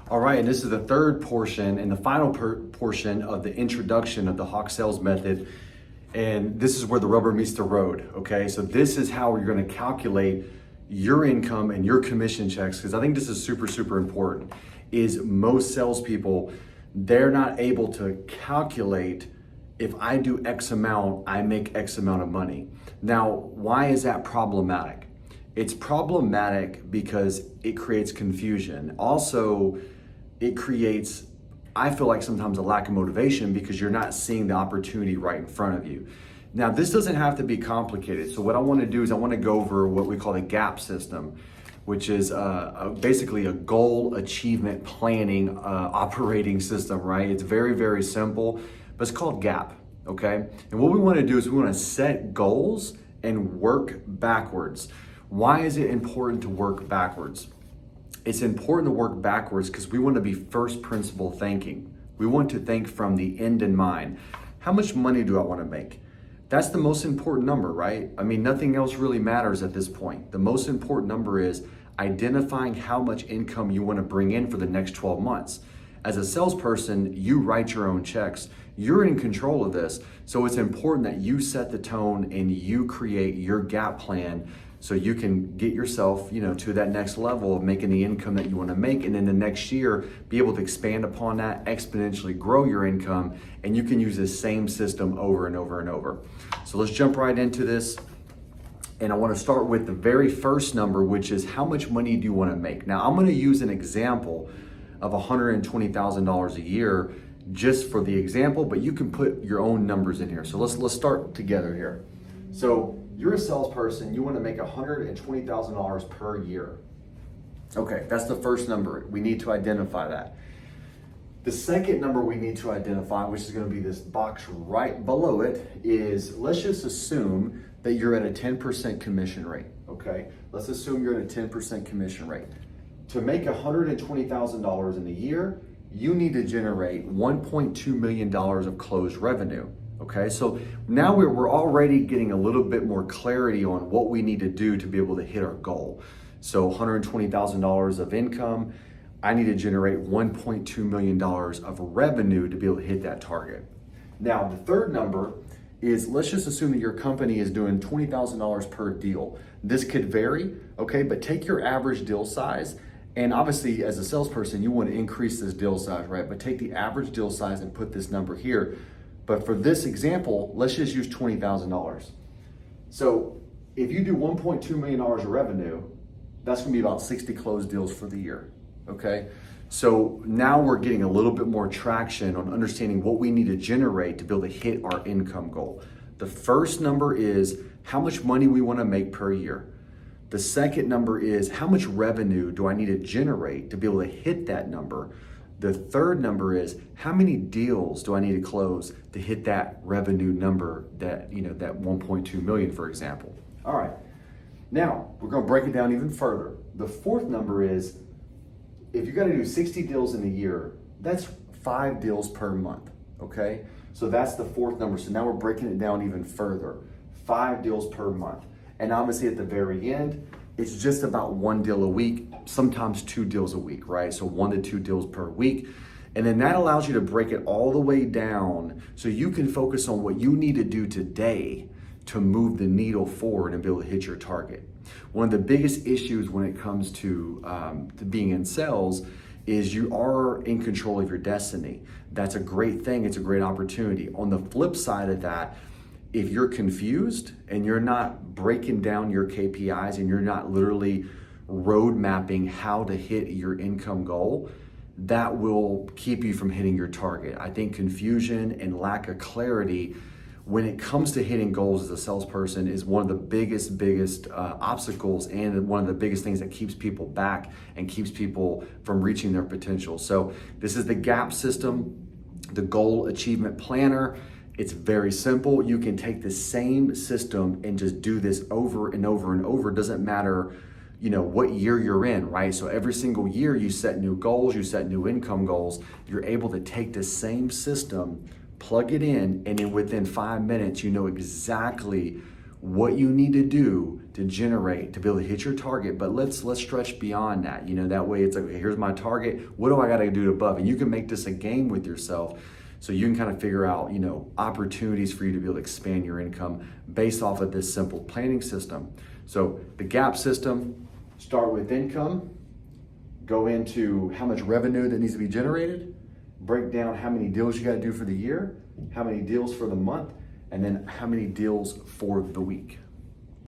All right, and this is the third portion and the final portion of the introduction of the Hawk sales method. And this is where the rubber meets the road, okay? So this is how you're gonna calculate your income and your commission checks, because I think this is super, super important, is most salespeople, they're not able to calculate if I do X amount, I make X amount of money. Now, why is that problematic? It's problematic because it creates confusion. Also, it creates, I feel like sometimes a lack of motivation because you're not seeing the opportunity right in front of you. Now, this doesn't have to be complicated. So what I want to do is I want to go over what we call the GAP system, which is basically a goal achievement planning operating system, right? It's very, very simple, but it's called GAP, okay? And what we want to do is we want to set goals and work backwards. Why is it important to work backwards? It's important to work backwards because we want to be first principle thinking. We want to think from the end in mind. How much money do I want to make? That's the most important number, right? I mean, nothing else really matters at this point. The most important number is identifying how much income you want to bring in for the next 12 months. As a salesperson, you write your own checks. You're in control of this. So it's important that you set the tone and you create your GAP plan so you can get yourself, to that next level of making the income that you want to make, and then the next year be able to expand upon that, exponentially grow your income, and you can use this same system over and over and over. So let's jump right into this. And I want to start with the very first number, which is how much money do you want to make? Now, I'm going to use an example of $120,000 a year just for the example, but you can put your own numbers in here. So let's start together here. So you're a salesperson, you want to make $120,000 per year. Okay, that's the first number. We need to identify that. The second number we need to identify, which is going to be this box right below it, is let's just assume that you're at a 10% commission rate, okay? Let's assume you're at a 10% commission rate. To make $120,000 in a year, you need to generate $1.2 million of closed revenue. Okay, so now we're already getting a little bit more clarity on what we need to do to be able to hit our goal. So $120,000 of income, I need to generate $1.2 million of revenue to be able to hit that target. Now, the third number is, let's just assume that your company is doing $20,000 per deal. This could vary, okay, but take your average deal size, and obviously as a salesperson, you want to increase this deal size, right? But take the average deal size and put this number here. But for this example, let's just use $20,000. So if you do $1.2 million of revenue, that's gonna be about 60 closed deals for the year, okay? So now we're getting a little bit more traction on understanding what we need to generate to be able to hit our income goal. The first number is how much money we wanna make per year. The second number is how much revenue do I need to generate to be able to hit that number. The third number is how many deals do I need to close to hit that revenue number, that 1.2 million, for example. All right, now we're gonna break it down even further. The fourth number is, if you gotta do 60 deals in a year, that's 5 deals per month, okay? So that's the fourth number. So now we're breaking it down even further. 5 deals per month. And obviously at the very end, it's just about 1 deal a week, sometimes 2 deals a week, right? So 1 to 2 deals per week. And then that allows you to break it all the way down so you can focus on what you need to do today to move the needle forward and be able to hit your target. One of the biggest issues when it comes to being in sales is you are in control of your destiny. That's a great thing, it's a great opportunity. On the flip side of that, if you're confused and you're not breaking down your KPIs and you're not literally road mapping how to hit your income goal, that will keep you from hitting your target. I think confusion and lack of clarity when it comes to hitting goals as a salesperson is one of the biggest obstacles, and one of the biggest things that keeps people back and keeps people from reaching their potential. So this is the GAP system, the Goal Achievement Planner. It's very simple. You can take the same system and just do this over and over and over. It doesn't matter, what year you're in, right? So every single year you set new goals, you set new income goals. You're able to take the same system, plug it in, and then within 5 minutes, you know exactly what you need to do to generate, to be able to hit your target, but let's stretch beyond that. That way it's like, okay, here's my target. What do I got to do above? And you can make this a game with yourself. So you can kind of figure out, opportunities for you to be able to expand your income based off of this simple planning system. So the GAP system, start with income, go into how much revenue that needs to be generated, break down how many deals you got to do for the year, how many deals for the month, and then how many deals for the week.